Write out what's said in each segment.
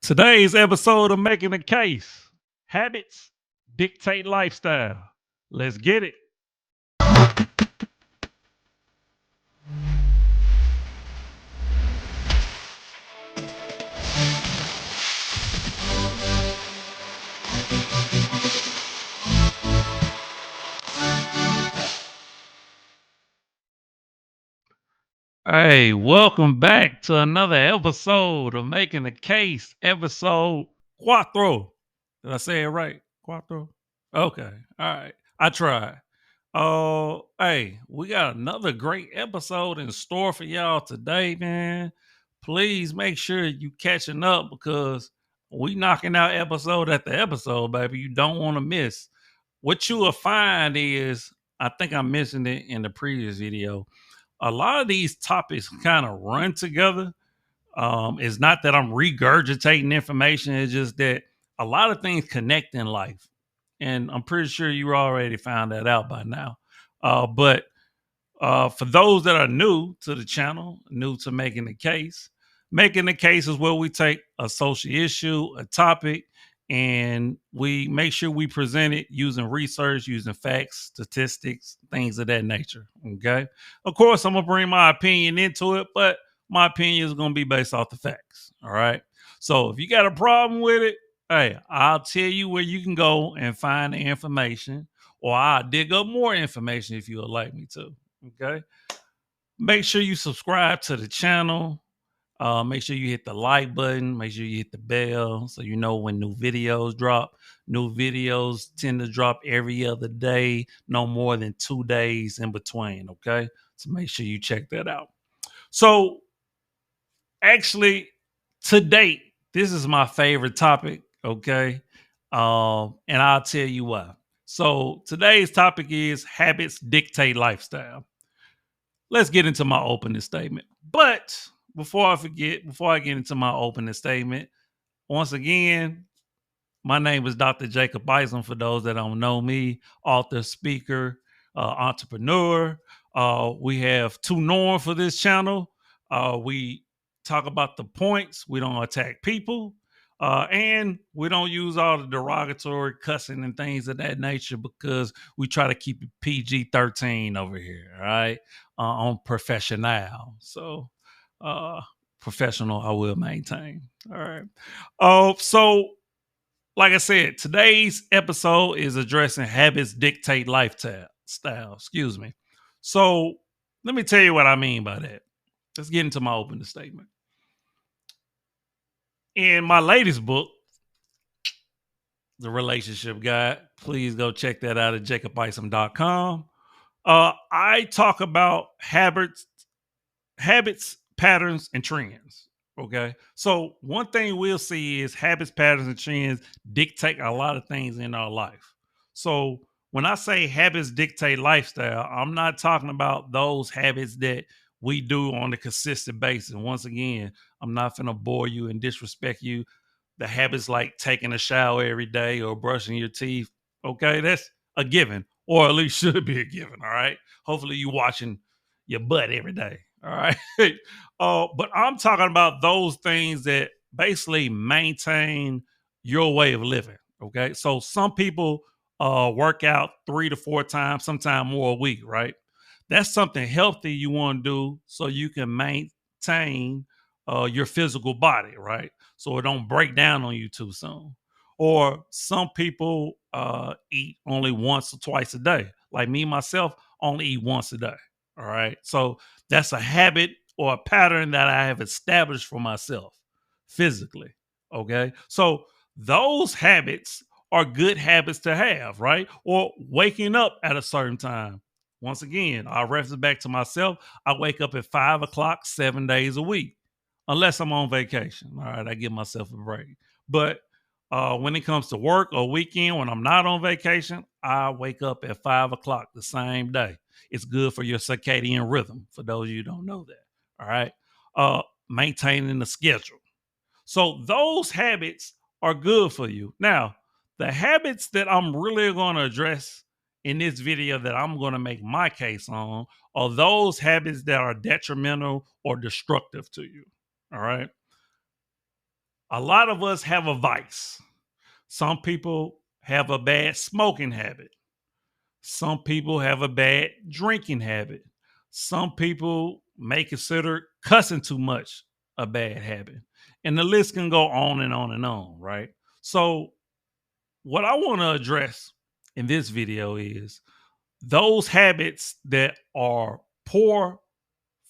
Today's episode of Making a Case: Habits Dictate Lifestyle. Let's get it. Hey, welcome back to another episode of Making a Case, episode Cuatro. Did I say it right? Cuatro? Okay. All right. I tried. Oh, hey, we got another great episode in store for y'all today, man. Please make sure you catching up because we knocking out episode after episode, baby. You don't want to miss. What you will find is, I think I mentioned it in the previous video. A lot of these topics kind of run together. It's not that I'm regurgitating information; it's just that a lot of things connect in life, and I'm pretty sure you already found that out by now. But for those that are new to the channel, new to making the case is where we take a social issue, a topic, and we make sure we present it using research, using facts, statistics, things of that nature. Okay. Of course, I'm going to bring my opinion into it, but my opinion is going to be based off the facts. All right. So if you got a problem with it, hey, I'll tell you where you can go and find the information, or I'll dig up more information if you would like me to. Okay. Make sure you subscribe to the channel. Make sure you hit the like button. Make sure you hit the bell so you know when new videos drop. New videos tend to drop every other day, no more than 2 days in between. Okay. So make sure you check that out. So, actually, to date, this is my favorite topic. Okay. And I'll tell you why. So, today's topic is habits dictate lifestyle. Let's get into my opening statement. But before I get into my opening statement, once again, my name is Dr. Jacob Bison. For those that don't know me, author, speaker, entrepreneur. We have two norms for this channel. We talk about the points. We don't attack people. And we don't use all the derogatory cussing and things of that nature because we try to keep it PG-13 over here, all right? On professional. So, uh, professional, I will maintain. All right. So like I said, today's episode is addressing habits dictate lifestyle. Excuse me. So let me tell you what I mean by that. Let's get into my opening statement. In my latest book, The Relationship Guide, please go check that out at jacobisom.com. I talk about habits, patterns, and trends. Okay. So one thing we'll see is habits, patterns, and trends dictate a lot of things in our life. So when I say habits dictate lifestyle, I'm not talking about those habits that we do on a consistent basis. Once again, I'm not going to bore you and disrespect you. The habits like taking a shower every day or brushing your teeth. Okay. That's a given, or at least should be a given. All right. Hopefully you watching your butt every day. All right. But I'm talking about those things that basically maintain your way of living. Okay. So some people work out 3 to 4 times, sometimes more a week, right? That's something healthy you want to do so you can maintain your physical body, right? So it don't break down on you too soon. Or some people eat only once or twice a day. Like me, myself, only eat once a day. All right. So that's a habit or a pattern that I have established for myself physically. Okay. So those habits are good habits to have, right? Or waking up at a certain time. Once again, I'll reference back to myself. I wake up at 5 o'clock, 7 days a week, unless I'm on vacation. All right. I give myself a break. But when it comes to work or weekend, when I'm not on vacation, I wake up at 5 o'clock the same day. It's good for your circadian rhythm, for those of you who don't know that. All right. Maintaining the schedule. So those habits are good for you. Now, the habits that I'm really going to address in this video that I'm going to make my case on are those habits that are detrimental or destructive to you. All right. A lot of us have a vice. Some people have a bad smoking habit. Some people have a bad drinking habit. Some people may consider cussing too much a bad habit. And the list can go on and on and on, right? So, what I want to address in this video is those habits that are poor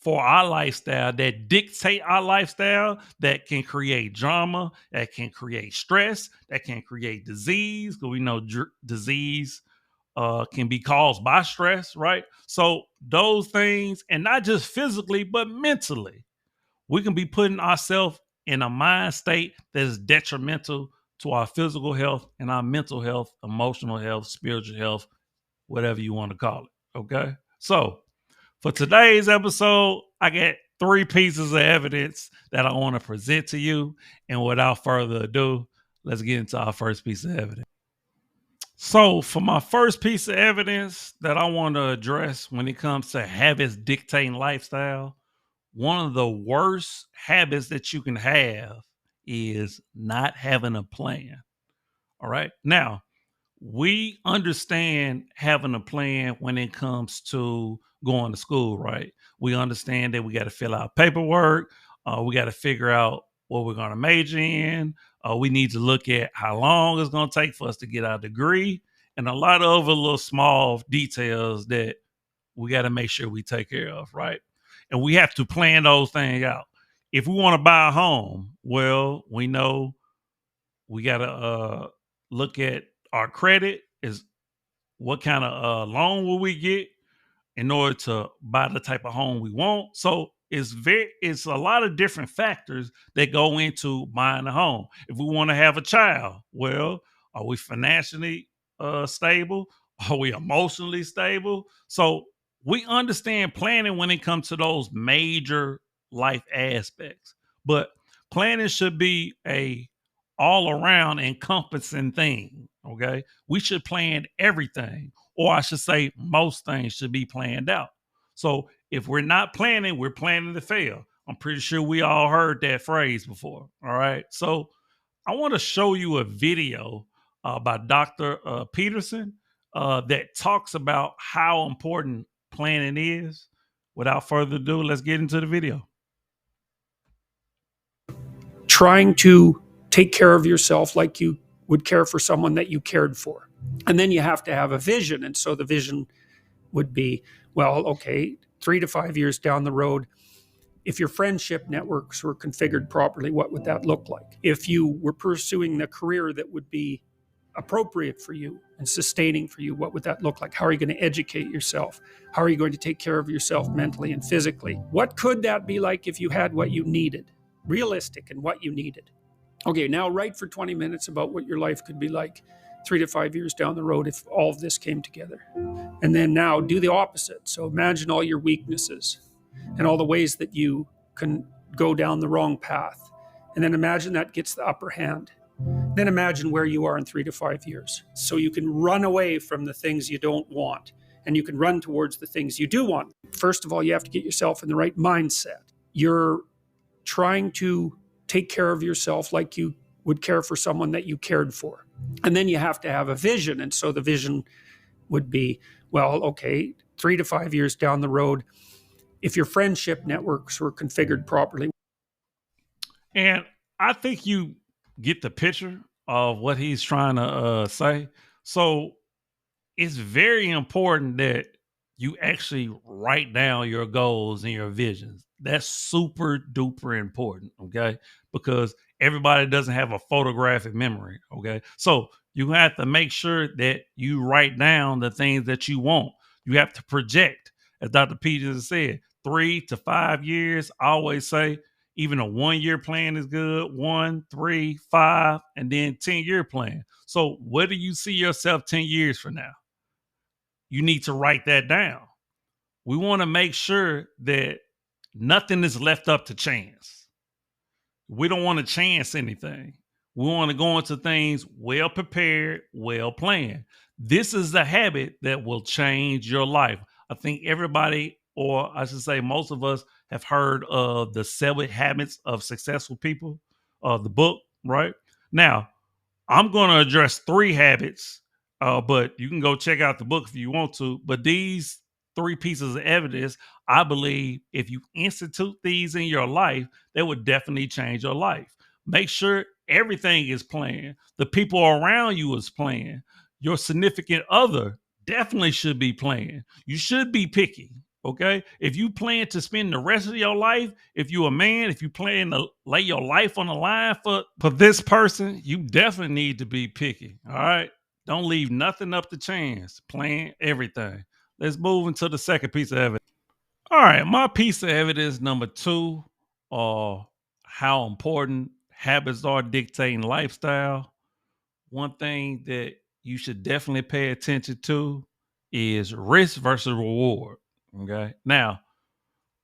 for our lifestyle, that dictate our lifestyle, that can create drama, that can create stress, that can create disease, because we know disease can be caused by stress, right? So those things, and not just physically, but mentally, we can be putting ourselves in a mind state that is detrimental to our physical health and our mental health, emotional health, spiritual health, whatever you want to call it. Okay. So for today's episode, I got three pieces of evidence that I want to present to you. And without further ado, let's get into our first piece of evidence. So, for my first piece of evidence that I want to address when it comes to habits dictating lifestyle, one of the worst habits that you can have is not having a plan. All right. Now, we understand having a plan when it comes to going to school, right? We understand that we got to fill out paperwork. We got to figure out what we're going to major in. We need to look at how long it's going to take for us to get our degree and a lot of other little small details that we got to make sure we take care of, right? And we have to plan those things out. If we want to buy a home, well, we know we got to look at our credit is what kind of loan will we get in order to buy the type of home we want. So it's a lot of different factors that go into buying a home. If we want to have a child, well, are we financially stable? Are we emotionally stable? So we understand planning when it comes to those major life aspects, but planning should be a all around encompassing thing. Okay, we should plan everything, or I should say, most things should be planned out. So if we're not planning, we're planning to fail. I'm pretty sure we all heard that phrase before. All right. So I want to show you a video by Dr. Peterson that talks about how important planning is. Without further ado, let's get into the video. Trying to take care of yourself like you would care for someone that you cared for. And then you have to have a vision. And so the vision would be, well, okay, 3 to 5 years down the road, if your friendship networks were configured properly, what would that look like? If you were pursuing the career that would be appropriate for you and sustaining for you, what would that look like? How are you going to educate yourself? How are you going to take care of yourself mentally and physically? What could that be like if you had what you needed? Realistic and what you needed. Okay, now write for 20 minutes about what your life could be like 3 to 5 years down the road if all of this came together. And then now do the opposite. So imagine all your weaknesses and all the ways that you can go down the wrong path. And then imagine that gets the upper hand. Then imagine where you are in 3 to 5 years. So you can run away from the things you don't want and you can run towards the things you do want. First of all, you have to get yourself in the right mindset. You're trying to take care of yourself like you would care for someone that you cared for. And then you have to have a vision. And so the vision would be, well, okay, 3 to 5 years down the road, if your friendship networks were configured properly. And I think you get the picture of what he's trying to say. So it's very important that you actually write down your goals and your visions. That's super duper important, okay? Because everybody doesn't have a photographic memory, okay? So you have to make sure that you write down the things that you want. You have to project, as Dr. Peters said, 3 to 5 years. I always say even a 1 year plan is good. 1, 3, 5, and then 10-year plan. So where do you see yourself 10 years from now? You need to write that down. We want to make sure that nothing is left up to chance. We don't want to chance anything. We want to go into things well prepared, well planned. This is the habit that will change your life. I think everybody, or I should say most of us, have heard of the 7 Habits of Successful People, the book. right? Now, I'm going to address three habits, but you can go check out the book if you want to. But these three pieces of evidence, I believe, if you institute these in your life, they would definitely change your life. Make sure everything is planned. The people around you is planned. Your significant other definitely should be planned. You should be picky. Okay. If you plan to spend the rest of your life, if you're a man, if you plan to lay your life on the line for this person, you definitely need to be picky. All right. Don't leave nothing up to chance. Plan everything. Let's move into the second piece of evidence. All right. My piece of evidence number two are how important habits are dictating lifestyle. One thing that you should definitely pay attention to is risk versus reward. Okay. Now,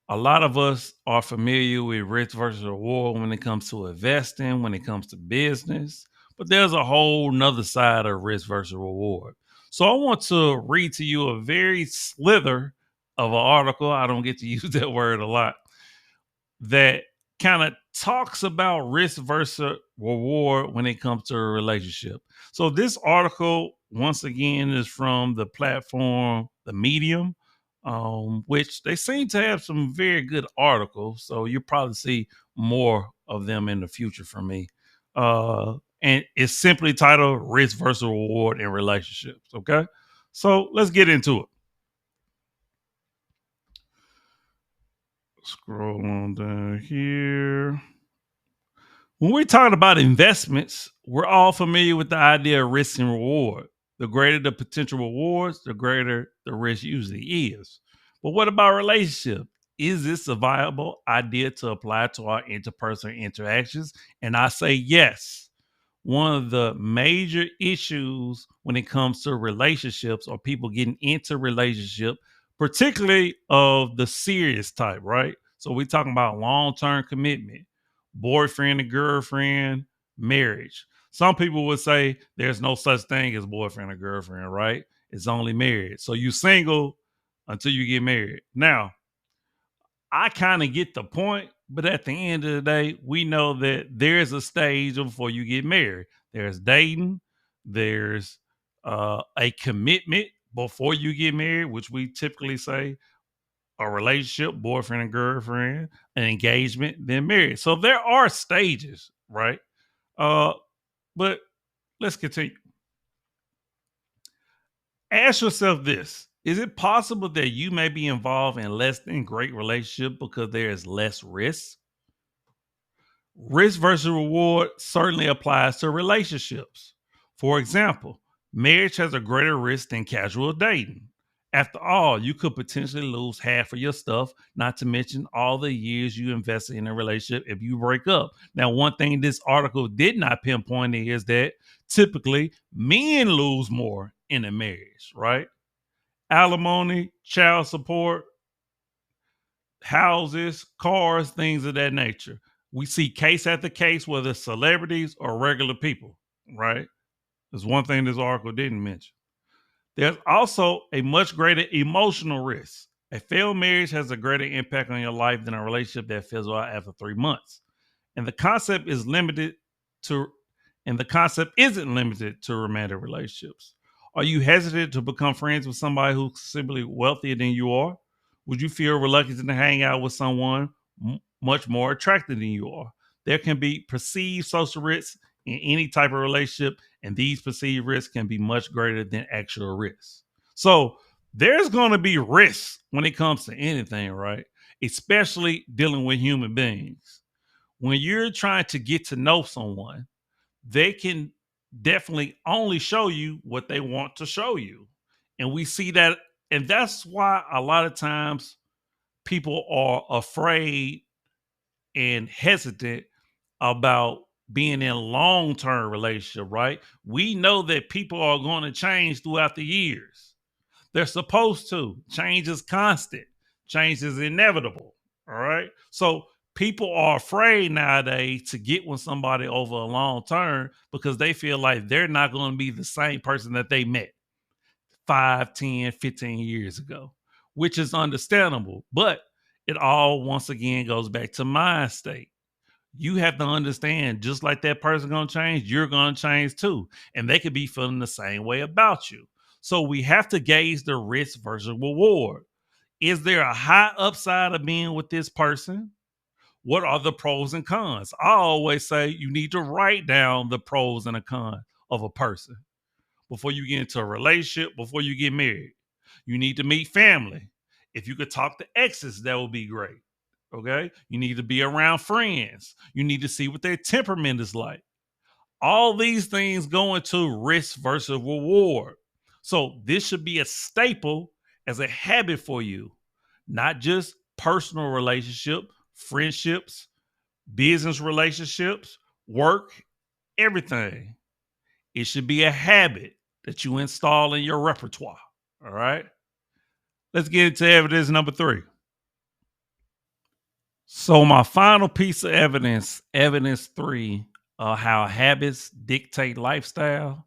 a lot of us are familiar with risk versus reward when it comes to investing, when it comes to business, but there's a whole nother side of risk versus reward. So I want to read to you a very slither of an article. I don't get to use that word a lot, that kind of talks about risk versus reward when it comes to a relationship. So this article, once again, is from the platform The Medium, which they seem to have some very good articles. So you'll probably see more of them in the future from me. And it's simply titled Risk versus Reward in Relationships. Okay. So let's get into it. Scroll on down here. When we're talking about investments, we're all familiar with the idea of risk and reward. The greater the potential rewards, the greater the risk usually is. But what about relationship? Is this a viable idea to apply to our interpersonal interactions? And I say yes. One of the major issues when it comes to relationships or people getting into relationship, particularly of the serious type, right? So we're talking about long-term commitment, boyfriend and girlfriend, marriage. Some people would say there's no such thing as boyfriend or girlfriend, right? It's only marriage. So you single until you get married. Now, I kind of get the point, but at the end of the day, we know that there's a stage before you get married. There's dating, there's a commitment before you get married, which we typically say a relationship, boyfriend and girlfriend, an engagement, then marriage. So there are stages, right? Uh, but let's continue. Ask yourself this: is it possible that you may be involved in less than great relationship because there is less risk? Risk versus reward certainly applies to relationships. For example, marriage has a greater risk than casual dating. After all, you could potentially lose half of your stuff, not to mention all the years you invested in a relationship if you break up. Now, one thing this article did not pinpoint is that typically men lose more in a marriage, right? Alimony, child support, houses, cars, things of that nature. We see case after case, whether it's celebrities or regular people, right? There's one thing this article didn't mention. There's also a much greater emotional risk. A failed marriage has a greater impact on your life than a relationship that fizzles out after 3 months. And the concept is limited to, and the concept isn't limited to romantic relationships. Are you hesitant to become friends with somebody who's simply wealthier than you are? Would you feel reluctant to hang out with someone much more attractive than you are? There can be perceived social risks in any type of relationship, and these perceived risks can be much greater than actual risks. So there's going to be risks when it comes to anything, right? Especially dealing with human beings. When you're trying to get to know someone, they can definitely only show you what they want to show you. And we see that, and that's why a lot of times people are afraid and hesitant about being in a long-term relationship, right? We know that people are going to change throughout the years. They're supposed to. Change is constant. Change is inevitable. All right. So people are afraid nowadays to get with somebody over a long term because they feel like they're not going to be the same person that they met 5, 10, 15 years ago, which is understandable. But it all once again goes back to mind state. You have to understand, just like that person gonna change, you're gonna change too. And they could be feeling the same way about you. So we have to gauge the risk versus reward. Is there a high upside of being with this person? What are the pros and cons? I always say you need to write down the pros and the cons of a person before you get into a relationship, before you get married. You need to meet family. If you could talk to exes, that would be great. Okay. You need to be around friends. You need to see what their temperament is like. All these things go into risk versus reward. So this should be a staple as a habit for you, not just personal relationship, friendships, business relationships, work, everything. It should be a habit that you install in your repertoire. All right. Let's get into evidence number 3. So, my final piece of evidence, evidence 3, how habits dictate lifestyle.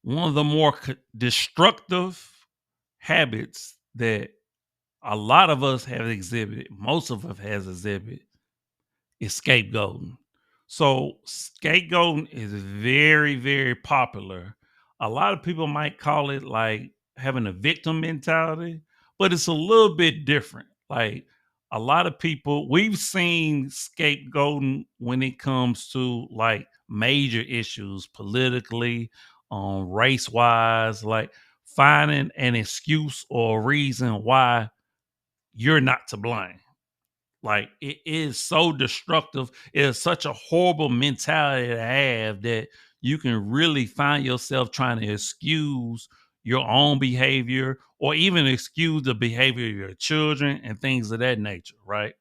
One of the more destructive habits that a lot of us have exhibited, most of us has exhibited, is scapegoating. So scapegoating is very, very popular. A lot of people might call it like having a victim mentality, but it's a little bit different. Like a lot of people, we've seen scapegoating when it comes to like major issues politically, race wise, like finding an excuse or a reason why you're not to blame. Like it is so destructive. It is such a horrible mentality to have that you can really find yourself trying to excuse your own behavior or even excuse the behavior of your children and things of that nature, right?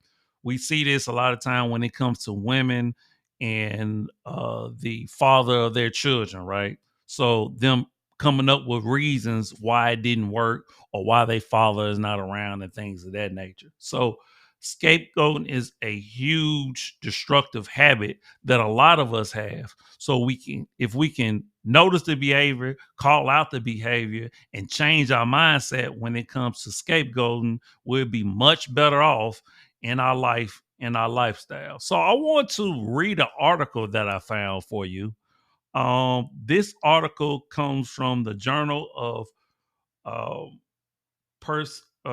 We see this a lot of time when it comes to women and the father of their children, right? So them coming up with reasons why it didn't work or why their father is not around and things of that nature. So scapegoating is a huge destructive habit that a lot of us have. So we can, if we can notice the behavior, call out the behavior, and change our mindset when it comes to scapegoating, we'll be much better off in our life, in our lifestyle. So I want to read an article that I found for you. This article comes from the Journal of uh,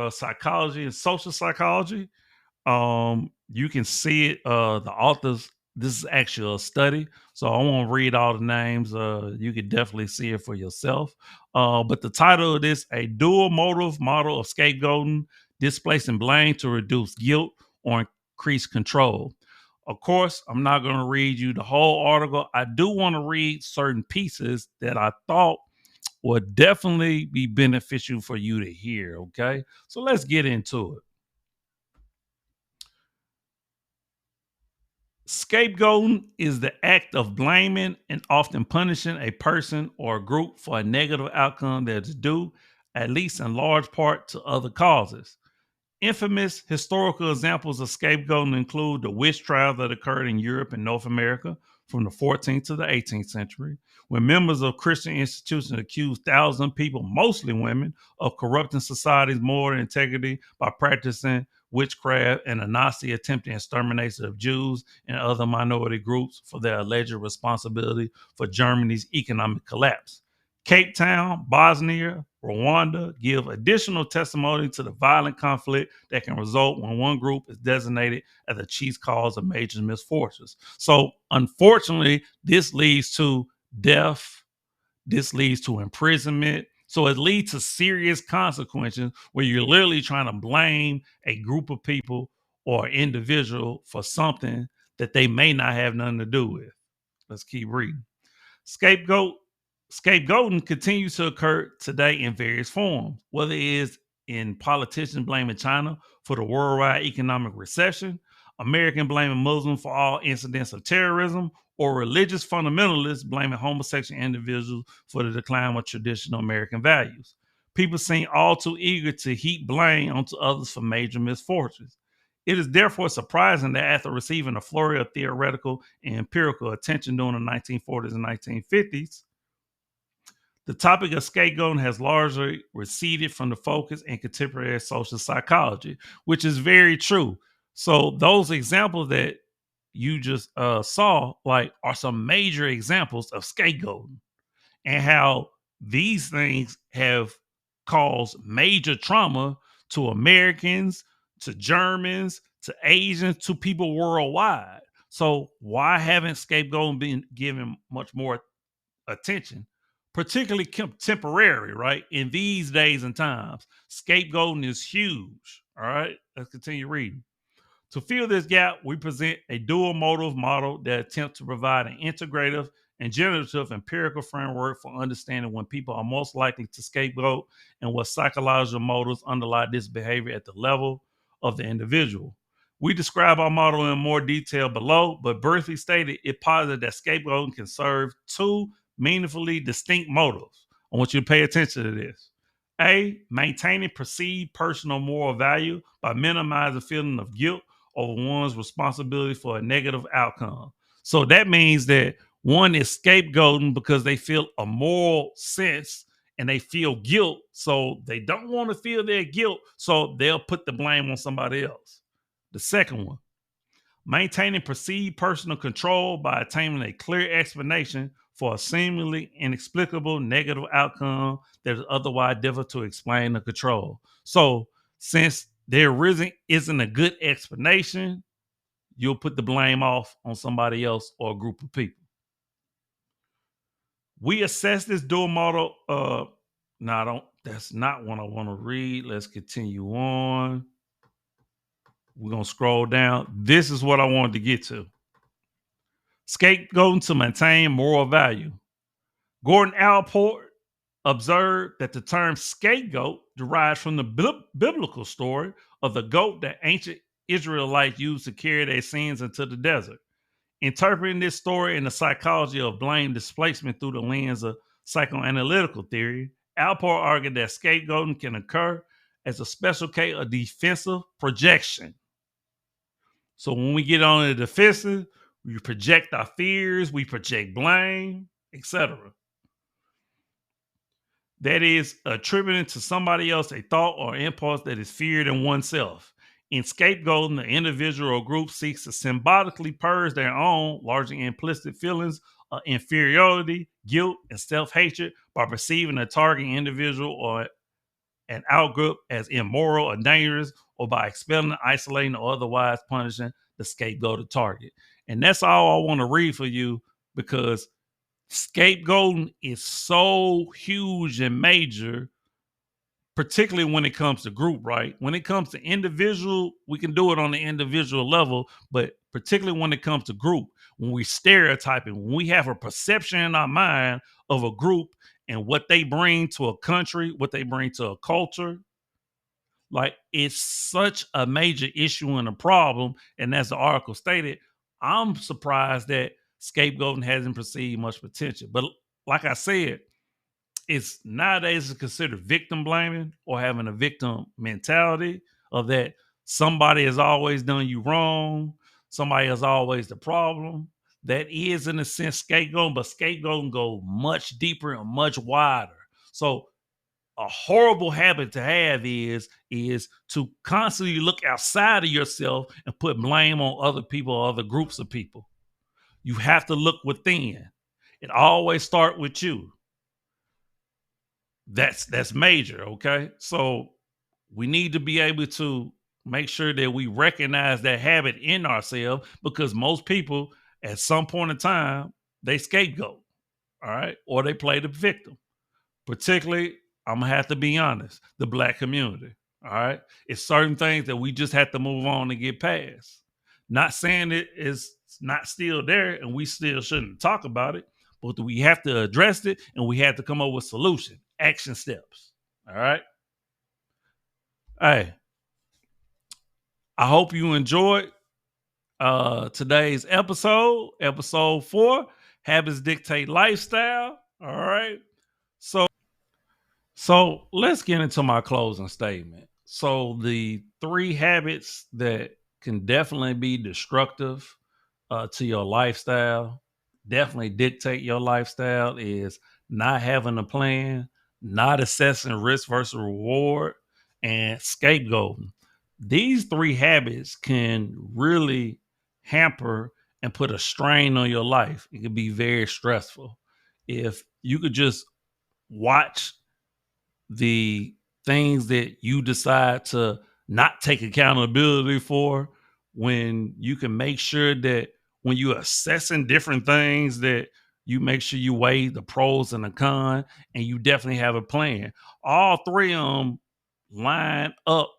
Psychology and Social Psychology. You can see it. The authors. This is actually a study, so I won't read all the names. You can definitely see it for yourself. But the title of this: a dual motive model of scapegoating, displacing blame to reduce guilt or increase control. Of course, I'm not going to read you the whole article. I do want to read certain pieces that I thought would definitely be beneficial for you to hear. Okay, so let's get into it. Scapegoating is the act of blaming and often punishing a person or a group for a negative outcome that is due, at least in large part, to other causes. Infamous historical examples of scapegoating include the witch trials that occurred in Europe and North America from the 14th to the 18th century, when members of Christian institutions accused thousands of people, mostly women, of corrupting society's moral integrity by practicing witchcraft, and the Nazi attempted extermination of Jews and other minority groups for their alleged responsibility for Germany's economic collapse. Cape Town, Bosnia, Rwanda give additional testimony to the violent conflict that can result when one group is designated as the chief cause of major misfortunes. So, unfortunately, this leads to death, this leads to imprisonment. So, it leads to serious consequences where you're literally trying to blame a group of people or individual for something that they may not have nothing to do with. Let's keep reading. Scapegoat Scapegoating continues to occur today in various forms, whether it is in politicians blaming China for the worldwide economic recession, American blaming Muslims for all incidents of terrorism, or religious fundamentalists blaming homosexual individuals for the decline of traditional American values. People seem all too eager to heap blame onto others for major misfortunes. It is therefore surprising that after receiving a flurry of theoretical and empirical attention during the 1940s and 1950s, the topic of scapegoating has largely receded from the focus in contemporary social psychology, which is very true. So those examples that you just saw, like, are some major examples of scapegoating and how these things have caused major trauma to Americans, to Germans, to Asians, to people worldwide. So why haven't scapegoating been given much more attention, particularly contemporary, right? In these days and times, scapegoating is huge. All right, let's continue reading. To fill this gap, we present a dual motive model that attempts to provide an integrative and generative empirical framework for understanding when people are most likely to scapegoat and what psychological motives underlie this behavior at the level of the individual. We describe our model in more detail below, but briefly stated, it posits that scapegoating can serve two meaningfully distinct motives. I want you to pay attention to this. A, maintaining perceived personal moral value by minimizing the feeling of guilt over one's responsibility for a negative outcome. So that means that one is scapegoating because they feel a moral sense and they feel guilt. So they don't want to feel their guilt. So they'll put the blame on somebody else. The second one, maintaining perceived personal control by attaining a clear explanation for a seemingly inexplicable negative outcome that is otherwise difficult to explain or control. So since there isn't a good explanation, you'll put the blame off on somebody else or a group of people. We assess this dual model. No, I don't. That's not what I want to read. Let's continue on. We're gonna scroll down. This is what I wanted to get to. Scapegoating to maintain moral value. Gordon Allport observed that the term scapegoat derives from the biblical story of the goat that ancient Israelites used to carry their sins into the desert. Interpreting this story in the psychology of blame displacement through the lens of psychoanalytical theory, Alport argued that scapegoating can occur as a special case of defensive projection. So when we get on the defensive, we project our fears, we project blame, etc. That is attributing to somebody else a thought or impulse that is feared in oneself. In scapegoating, the individual or group seeks to symbolically purge their own, largely implicit feelings of inferiority, guilt, and self-hatred by perceiving a target individual or an outgroup as immoral or dangerous, or by expelling, isolating, or otherwise punishing the scapegoated target. And that's all I want to read for you, because scapegoating is so huge and major, particularly when it comes to group, right? When it comes to individual, we can do it on the individual level, but particularly when it comes to group, when we stereotyping, when we have a perception in our mind of a group and what they bring to a country, what they bring to a culture, like, it's such a major issue and a problem. And as the article stated, I'm surprised that scapegoating hasn't perceived much potential. But like I said, it's nowadays it's considered victim blaming or having a victim mentality of that somebody has always done you wrong, somebody is always the problem. That is, in a sense, scapegoating, but scapegoating go much deeper and much wider. So a horrible habit to have is to constantly look outside of yourself and put blame on other people or other groups of people. You have to look within. It always start with you. That's major, okay? So we need to be able to make sure that we recognize that habit in ourselves, because most people at some point in time they scapegoat, all right, or they play the victim. Particularly, I'm gonna have to be honest, the Black community. All right, it's certain things that we just have to move on and get past. Not saying it is not still there, and we still shouldn't talk about it, but we have to address it, and we have to come up with solution, action steps. All right. Hey, I hope you enjoyed today's episode 4. Habits dictate lifestyle. All right. So let's get into my closing statement. So the 3 habits that can definitely be destructive to your lifestyle, definitely dictate your lifestyle, is not having a plan, not assessing risk versus reward, and scapegoating. These 3 habits can really hamper and put a strain on your life. It could be very stressful. If you could just watch the things that you decide to not take accountability for, when you can make sure that when you're assessing different things, that you make sure you weigh the pros and the cons, and you definitely have a plan. All three of them line up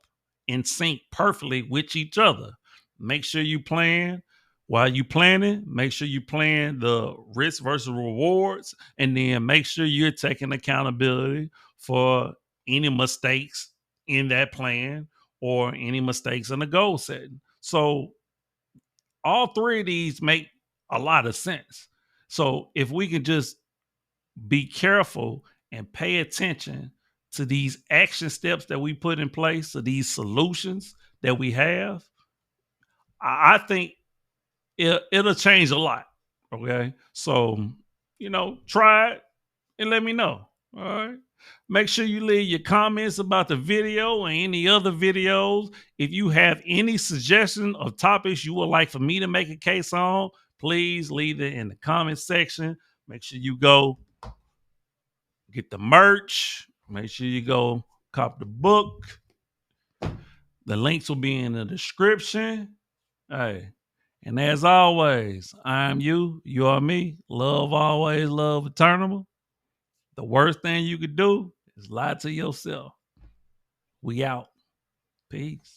in sync perfectly with each other. Make sure you plan. While you planning, make sure you plan the risk versus rewards, and then make sure you're taking accountability for any mistakes in that plan or any mistakes in the goal setting. So all three of these make a lot of sense. So if we can just be careful and pay attention to these action steps that we put in place, to these solutions that we have, I think it'll change a lot. Okay. So, try it and let me know. All right. Make sure you leave your comments about the video and any other videos. If you have any suggestion of topics you would like for me to make a case on, please leave it in the comment section. Make sure you go get the merch. Make sure you go cop the book. The links will be in the description. Hey, and as always, I'm you, you are me. Love always, love eternal. The worst thing you could do is lie to yourself. We out. Peace.